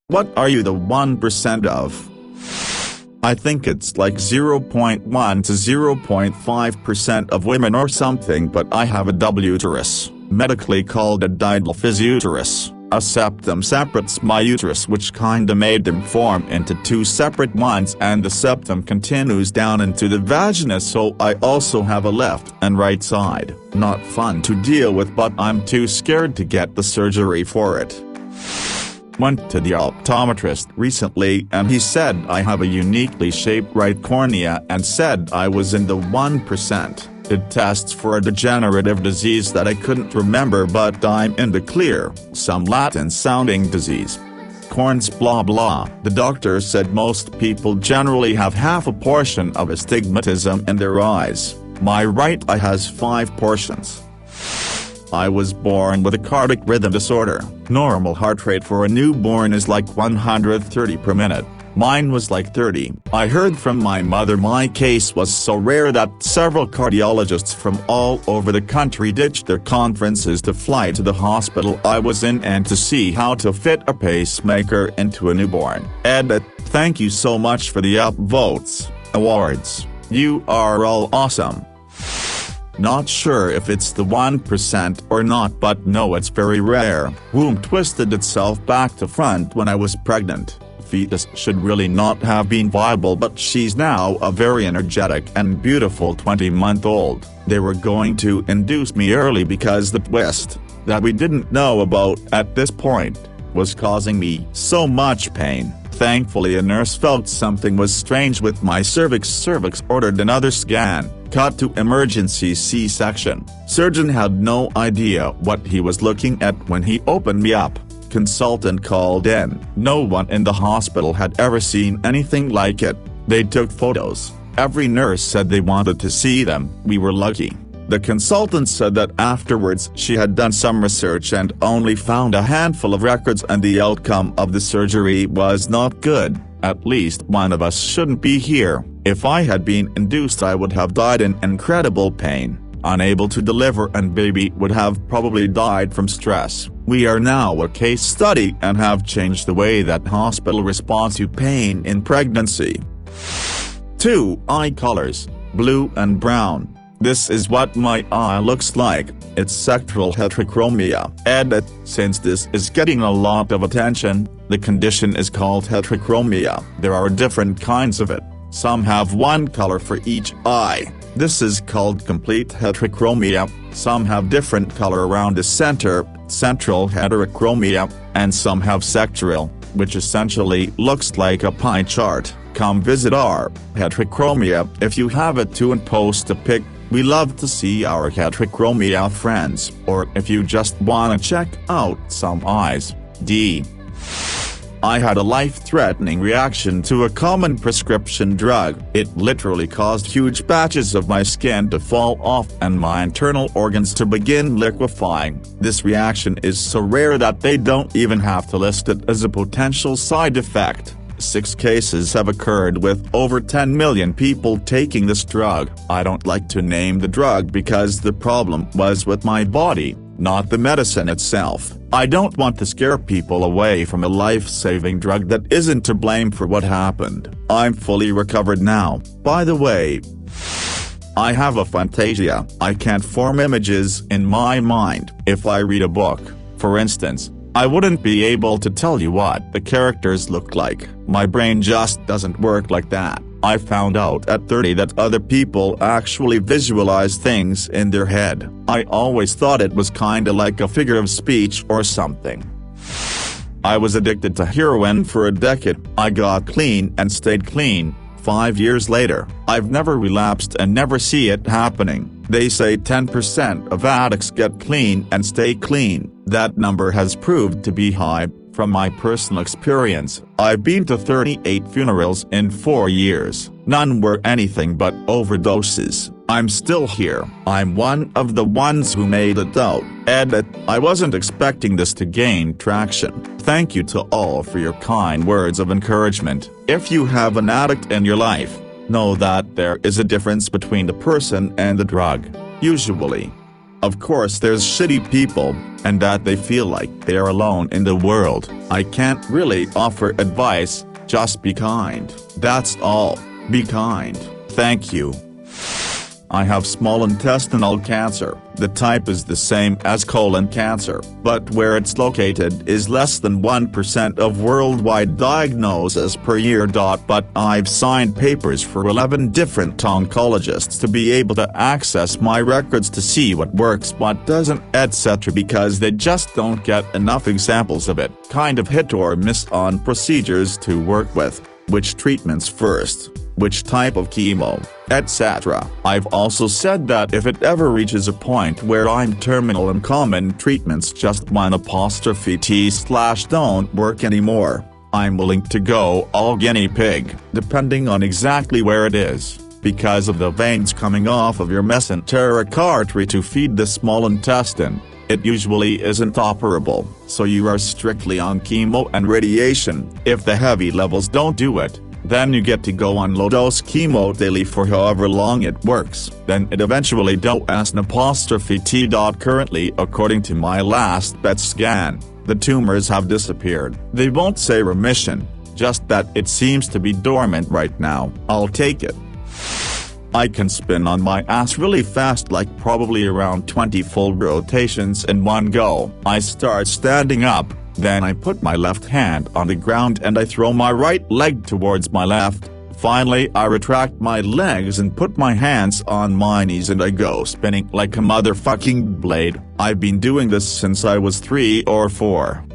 What are you the 1% of? I think it's like 0.1 to 0.5% of women or something, but I have a double uterus, medically called a didelphys uterus. A septum separates my uterus, which kinda made them form into two separate ones, and the septum continues down into the vagina, so I also have a left and right side. Not fun to deal with, but I'm too scared to get the surgery for it. Went to the optometrist recently and he said I have a uniquely shaped right cornea and said I was in the 1%. Did tests for a degenerative disease that I couldn't remember, but I'm in the clear, some Latin-sounding disease. Corns blah blah. The doctor said most people generally have half a portion of astigmatism in their eyes. My right eye has 5 portions. I was born with a cardiac rhythm disorder. Normal heart rate for a newborn is like 130 per minute. Mine was like 30. I heard from my mother my case was so rare that several cardiologists from all over the country ditched their conferences to fly to the hospital I was in and to see how to fit a pacemaker into a newborn. Edit, thank you so much for the upvotes, awards. You are all awesome. Not sure if it's the 1% or not, but no, it's very rare. Womb twisted itself back to front when I was pregnant. Fetus should really not have been viable, but she's now a very energetic and beautiful 20-month-old. They were going to induce me early because the twist, that we didn't know about at this point, was causing me so much pain. Thankfully a nurse felt something was strange with my cervix, ordered another scan, cut to emergency C-section. Surgeon had no idea what he was looking at when he opened me up. Consultant called in. No one in the hospital had ever seen anything like it. They took photos. Every nurse said they wanted to see them. We were lucky. The consultant said that afterwards she had done some research and only found a handful of records, and the outcome of the surgery was not good. At least one of us shouldn't be here. If I had been induced I would have died in incredible pain, unable to deliver, and baby would have probably died from stress. We are now a case study and have changed the way that hospital responds to pain in pregnancy. 2 eye colors, blue and brown. This is what my eye looks like. It's sectoral heterochromia. Edit, since this is getting a lot of attention, the condition is called heterochromia. There are different kinds of it. Some have one color for each eye. This is called complete heterochromia. Some have different color around the center, central heterochromia, and some have sectoral, which essentially looks like a pie chart. Come visit our heterochromia if you have it too and post a pic. We love to see our heterochromia friends, or if you just wanna check out some eyes. D. I had a life-threatening reaction to a common prescription drug. It literally caused huge patches of my skin to fall off and my internal organs to begin liquefying. This reaction is so rare that they don't even have to list it as a potential side effect. 6 cases have occurred with over 10 million people taking this drug. I don't like to name the drug because the problem was with my body, not the medicine itself. I don't want to scare people away from a life-saving drug that isn't to blame for what happened. I'm fully recovered now. By the way, I have a fantasia. I can't form images in my mind. If I read a book, for instance, I wouldn't be able to tell you what the characters look like. My brain just doesn't work like that. I found out at 30 that other people actually visualize things in their head. I always thought it was kinda like a figure of speech or something. I was addicted to heroin for a decade. I got clean and stayed clean. 5 years later, I've never relapsed and never see it happening. They say 10% of addicts get clean and stay clean. That number has proved to be high. From my personal experience, I've been to 38 funerals in 4 years. None were anything but overdoses. I'm still here. I'm one of the ones who made it out. Edit, I wasn't expecting this to gain traction. Thank you to all for your kind words of encouragement. If you have an addict in your life, know that there is a difference between the person and the drug. Usually, Of course there's shitty people, and that they feel like they're alone in the world. I can't really offer advice, just be kind. That's all. Be kind. Thank you. I have small intestinal cancer. The type is the same as colon cancer, but where it's located is less than 1% of worldwide diagnoses per year. But I've signed papers for 11 different oncologists to be able to access my records to see what works, what doesn't, etc. because they just don't get enough examples of it. Kind of hit or miss on procedures to work with, which treatments first, which type of chemo, etc. I've also said that if it ever reaches a point where I'm terminal and common treatments just don't work anymore, I'm willing to go all guinea pig, depending on exactly where it is, because of the veins coming off of your mesenteric artery to feed the small intestine. It usually isn't operable, so you are strictly on chemo and radiation. If the heavy levels don't do it, then you get to go on low-dose chemo daily for however long it works. Then it eventually does. Currently, according to my last PET scan, the tumors have disappeared. They won't say remission, just that it seems to be dormant right now. I'll take it. I can spin on my ass really fast, like probably around 20 full rotations in one go. I start standing up, then I put my left hand on the ground and I throw my right leg towards my left. Finally I retract my legs and put my hands on my knees and I go spinning like a motherfucking blade. I've been doing this since I was 3 or 4.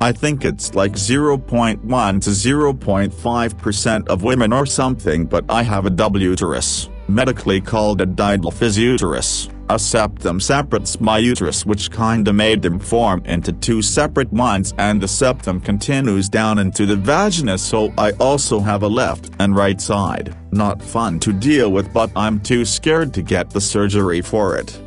I think it's like 0.1 to 0.5% of women or something, but I have a double uterus, medically called a didelphys uterus. A septum separates my uterus, which kinda made them form into 2 separate ones, and the septum continues down into the vagina, so I also have a left and right side. Not fun to deal with, but I'm too scared to get the surgery for it.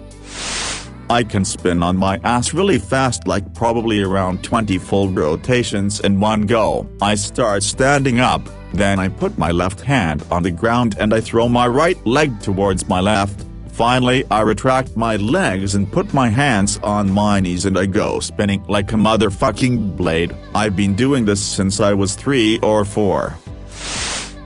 I can spin on my ass really fast, like probably around 20 full rotations in one go. I start standing up, then I put my left hand on the ground and I throw my right leg towards my left. Finally I retract my legs and put my hands on my knees and I go spinning like a motherfucking blade. I've been doing this since I was 3 or 4.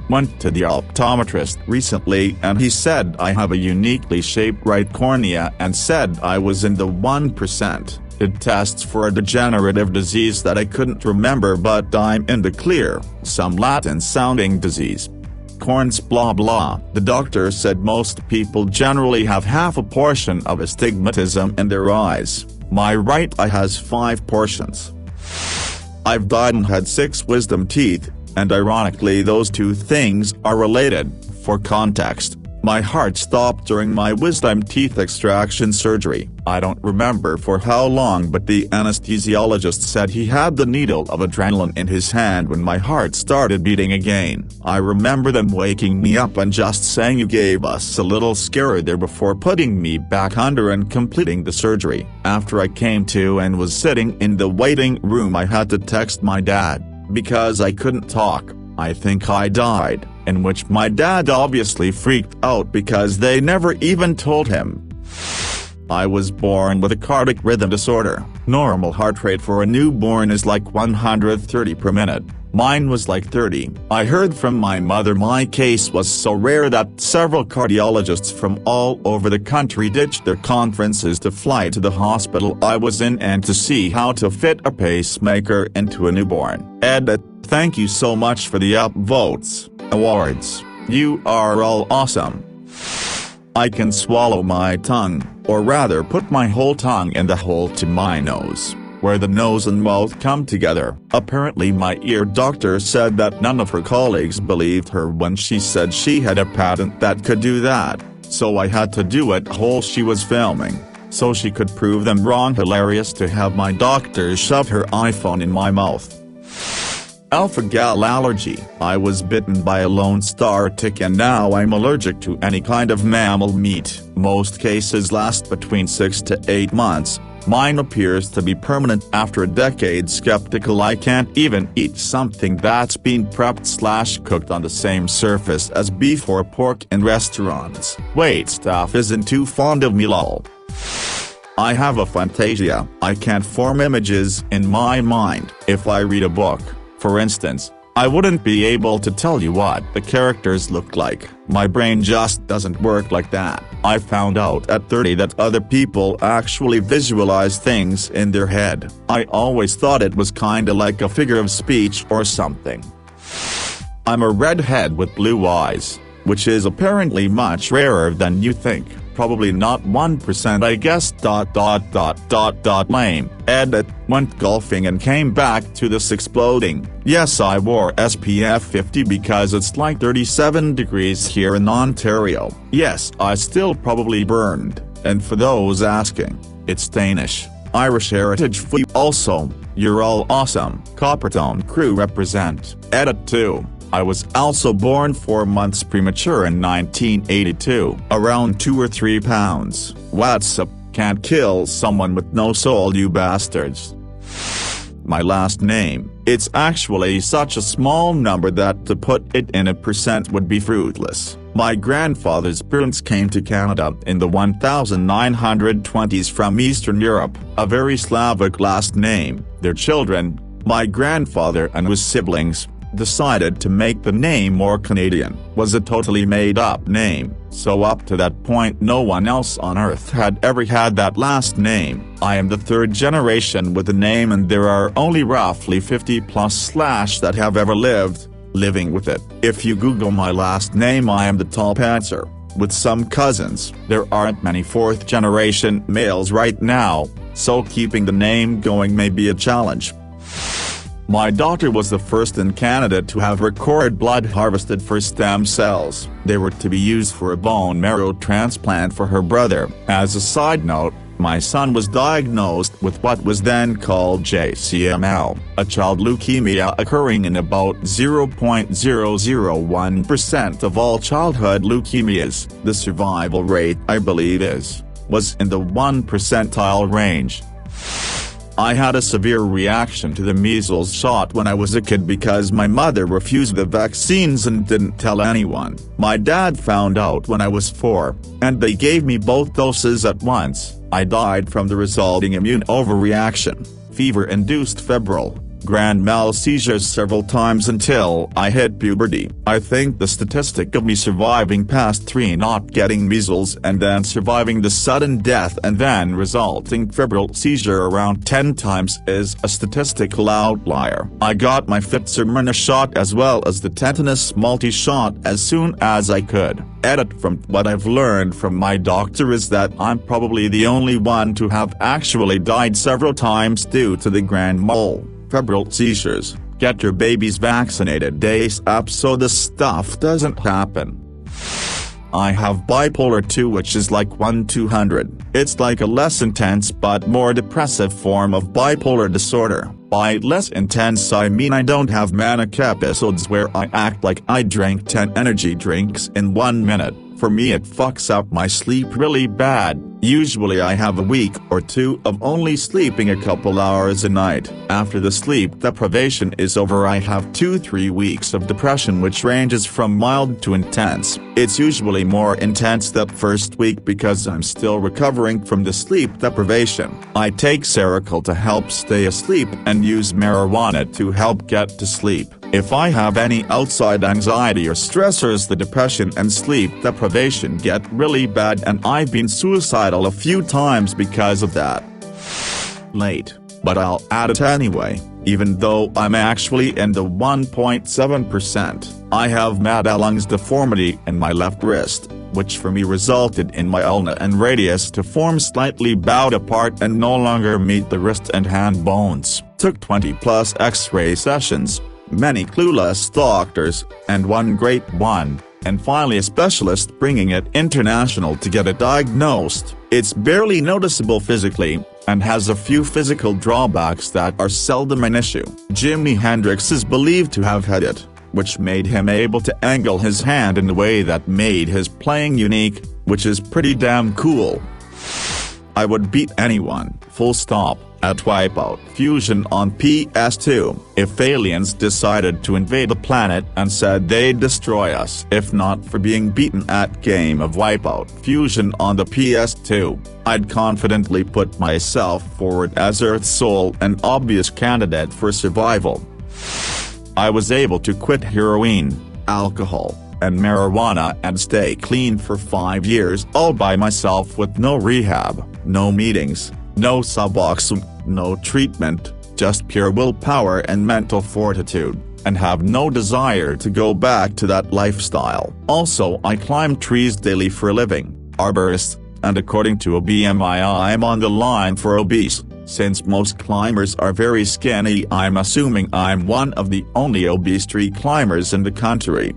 Went to the optometrist recently and he said I have a uniquely shaped right cornea and said I was in the 1%. It tests for a degenerative disease that I couldn't remember, but I'm in the clear, some Latin-sounding disease. Corns blah blah. The doctor said most people generally have half a portion of astigmatism in their eyes. My right eye has 5 portions. I've died and had 6 wisdom teeth, and ironically those 2 things are related. For context, my heart stopped during my wisdom teeth extraction surgery. I don't remember for how long, but the anesthesiologist said he had the needle of adrenaline in his hand when my heart started beating again. I remember them waking me up and just saying, "You gave us a little scare there," before putting me back under and completing the surgery. After I came to and was sitting in the waiting room, I had to text my dad, because I couldn't talk. I think I died, in which my dad obviously freaked out because they never even told him. I was born with a cardiac rhythm disorder. Normal heart rate for a newborn is like 130 per minute. Mine was like 30. I heard from my mother my case was so rare that several cardiologists from all over the country ditched their conferences to fly to the hospital I was in and to see how to fit a pacemaker into a newborn. Edit. Thank you so much for the upvotes, awards. You are all awesome. I can swallow my tongue, or rather put my whole tongue in the hole to my nose, where the nose and mouth come together. Apparently my ear doctor said that none of her colleagues believed her when she said she had a patent that could do that, so I had to do it while she was filming, so she could prove them wrong. Hilarious to have my doctor shove her iPhone in my mouth. Alpha-gal allergy. I was bitten by a Lone Star tick and now I'm allergic to any kind of mammal meat. Most cases last between 6 to 8 months. Mine appears to be permanent after a decade. Skeptical I can't even eat something that's been prepped/cooked on the same surface as beef or pork in restaurants. Wait, staff isn't too fond of me lol. I have a fantasia. I can't form images in my mind. If I read a book, for instance, I wouldn't be able to tell you what the characters look like. My brain just doesn't work like that. I found out at 30 that other people actually visualize things in their head. I always thought it was kinda like a figure of speech or something. I'm a redhead with blue eyes, which is apparently much rarer than you think. Probably not 1% I guess. Lame. Edit. Went golfing and came back to this exploding. Yes, I wore SPF 50 because it's like 37 degrees here in Ontario. Yes, I still probably burned, and for those asking, it's Danish. Irish heritage for you also. You're all awesome. Coppertone crew represent. Edit 2. I was also born 4 months premature in 1982. Around 2 or 3 pounds. What's up? Can't kill someone with no soul, you bastards. My last name. It's actually such a small number that to put it in a percent would be fruitless. My grandfather's parents came to Canada in the 1920s from Eastern Europe. A very Slavic last name. Their children, my grandfather and his siblings, decided to make the name more Canadian. Was a totally made-up name, so up to that point no one else on earth had ever had that last name. I am the 3rd generation with the name and there are only roughly 50+ that have ever living with it. If you Google my last name I am the top answer. With some cousins, there aren't many 4th generation males right now, so keeping the name going may be a challenge. My daughter was the first in Canada to have her cord blood harvested for stem cells. They were to be used for a bone marrow transplant for her brother. As a side note, my son was diagnosed with what was then called JCML, a child leukemia occurring in about 0.001% of all childhood leukemias. The survival rate, I believe was in the 1 percentile range. I had a severe reaction to the measles shot when I was a kid because my mother refused the vaccines and didn't tell anyone. My dad found out when I was 4, and they gave me both doses at once. I died from the resulting immune overreaction, fever-induced febrile, grand mal seizures several times until I hit puberty. I think the statistic of me surviving past 3 not getting measles and then surviving the sudden death and then resulting febrile seizure around 10 times is a statistical outlier. I got my Pfizer shot as well as the tetanus multi-shot as soon as I could. Edit. From what I've learned from my doctor is that I'm probably the only one to have actually died several times due to the grand mal febrile seizures. Get your babies vaccinated ASAP so this stuff doesn't happen. I have bipolar 2, which is like 1-200. It's like a less intense but more depressive form of bipolar disorder. By less intense I mean I don't have manic episodes where I act like I drank 10 energy drinks in 1 minute. For me it fucks up my sleep really bad. Usually I have a week or 2 of only sleeping a couple hours a night. After the sleep deprivation is over I have 2-3 weeks of depression which ranges from mild to intense. It's usually more intense that first week because I'm still recovering from the sleep deprivation. I take Seroquel to help stay asleep and use marijuana to help get to sleep. If I have any outside anxiety or stressors the depression and sleep deprivation get really bad and I've been suicidal a few times because of that. Late, but I'll add it anyway, even though I'm actually in the 1.7%. I have Madelung's deformity in my left wrist, which for me resulted in my ulna and radius to form slightly bowed apart and no longer meet the wrist and hand bones. Took 20+ X-ray sessions, many clueless doctors, and one great one, and finally a specialist bringing it international to get it diagnosed. It's barely noticeable physically, and has a few physical drawbacks that are seldom an issue. Jimi Hendrix is believed to have had it, which made him able to angle his hand in a way that made his playing unique, which is pretty damn cool. I would beat anyone, full stop, at Wipeout Fusion on PS2, if aliens decided to invade the planet and said they'd destroy us if not for being beaten at game of Wipeout Fusion on the PS2. I'd confidently put myself forward as Earth's sole and obvious candidate for survival. I was able to quit heroin, alcohol, and marijuana and stay clean for 5 years all by myself with no rehab, no meetings, no Suboxone, no treatment, just pure willpower and mental fortitude, and have no desire to go back to that lifestyle. Also, I climb trees daily for a living, arborist, and according to a BMI I'm on the line for obese. Since most climbers are very skinny, I'm assuming I'm one of the only obese tree climbers in the country.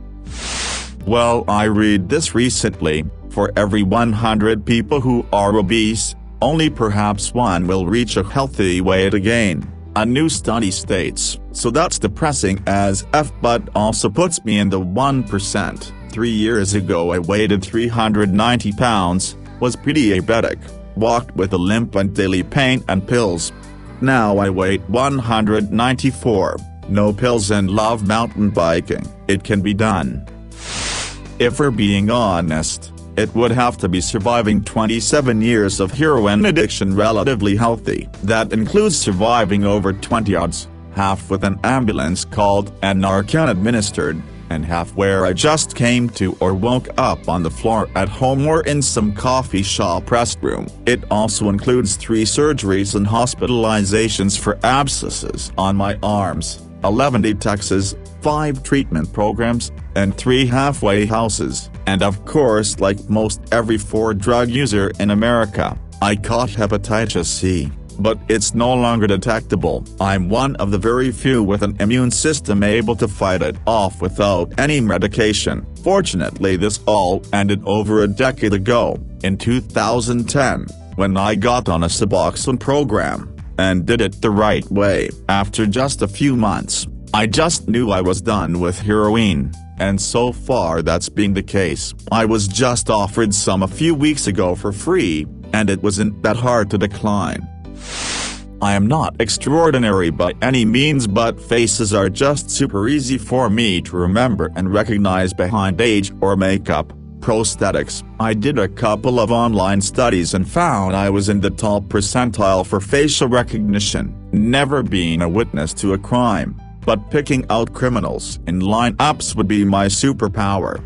Well, I read this recently, for every 100 people who are obese, only perhaps one will reach a healthy weight again, a new study states. So that's depressing as F, but also puts me in the 1%. 3 years ago I weighed 390 pounds, was pretty diabetic, walked with a limp and daily pain and pills. Now I weigh 194, no pills and love mountain biking. It can be done. If we're being honest, it would have to be surviving 27 years of heroin addiction relatively healthy. That includes surviving over 20 odds, half with an ambulance called and Narcan administered, and half where I just came to or woke up on the floor at home or in some coffee shop restroom. It also includes 3 surgeries and hospitalizations for abscesses on my arms, 11 detoxes, 5 treatment programs, and 3 halfway houses, and of course, like most every 4 drug user in America, I caught hepatitis C, but it's no longer detectable. I'm one of the very few with an immune system able to fight it off without any medication. Fortunately, this all ended over a decade ago, in 2010, when I got on a Suboxone program, and did it the right way. After just a few months, I just knew I was done with heroin, and so far that's been the case. I was just offered some a few weeks ago for free, and it wasn't that hard to decline. I am not extraordinary by any means, but faces are just super easy for me to remember and recognize behind age or makeup. Prosthetics. I did a couple of online studies and found I was in the top percentile for facial recognition, never being a witness to a crime, but picking out criminals in lineups would be my superpower.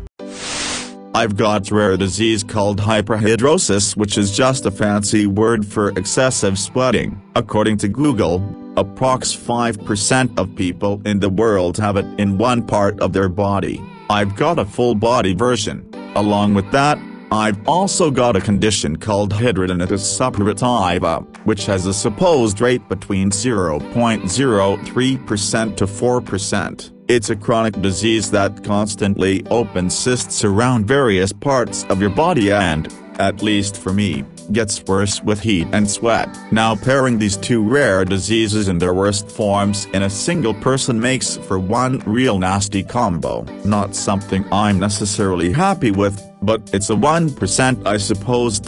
I've got a rare disease called hyperhidrosis, which is just a fancy word for excessive sweating. According to Google, approx 5% of people in the world have it in one part of their body. I've got a full body version. Along with that, I've also got a condition called hidradenitis suppurativa, which has a supposed rate between 0.03% to 4%. It's a chronic disease that constantly opens cysts around various parts of your body and, at least for me, gets worse with heat and sweat. Now pairing these two rare diseases in their worst forms in a single person makes for one real nasty combo. Not something I'm necessarily happy with, but it's a 1% I suppose.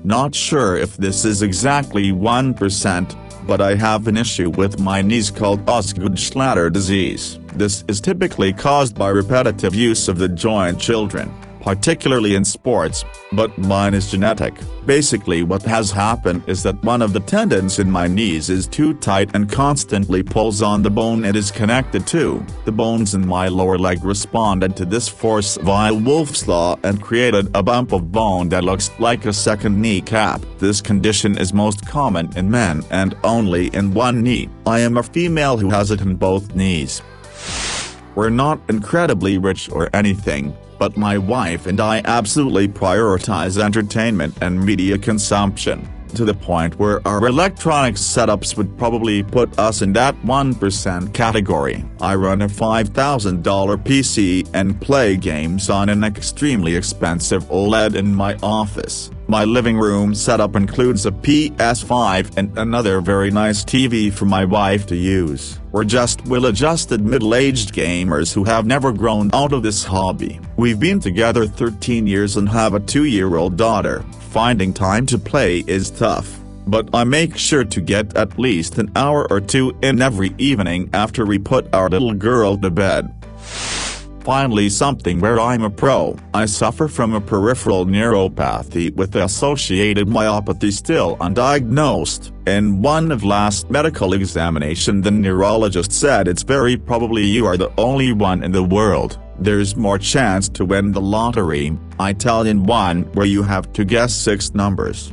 Not sure if this is exactly 1%, but I have an issue with my knees called Osgood-Schlatter disease. This is typically caused by repetitive use of the joint children, particularly in sports, but mine is genetic. Basically what has happened is that one of the tendons in my knees is too tight and constantly pulls on the bone it is connected to. The bones in my lower leg responded to this force via Wolff's Law and created a bump of bone that looks like a second kneecap. This condition is most common in men and only in one knee. I am a female who has it in both knees. We're not incredibly rich or anything, but my wife and I absolutely prioritize entertainment and media consumption, to the point where our electronic setups would probably put us in that 1% category. I run a $5,000 PC and play games on an extremely expensive OLED in my office. My living room setup includes a PS5 and another very nice TV for my wife to use. We're just well-adjusted middle-aged gamers who have never grown out of this hobby. We've been together 13 years and have a 2-year-old daughter. Finding time to play is tough, but I make sure to get at least an hour or two in every evening after we put our little girl to bed. Finally, something where I'm a pro. I suffer from a peripheral neuropathy with associated myopathy still undiagnosed. In one of last medical examination, the neurologist said it's very probably you are the only one in the world. There's more chance to win the lottery, Italian one, where you have to guess 6 numbers.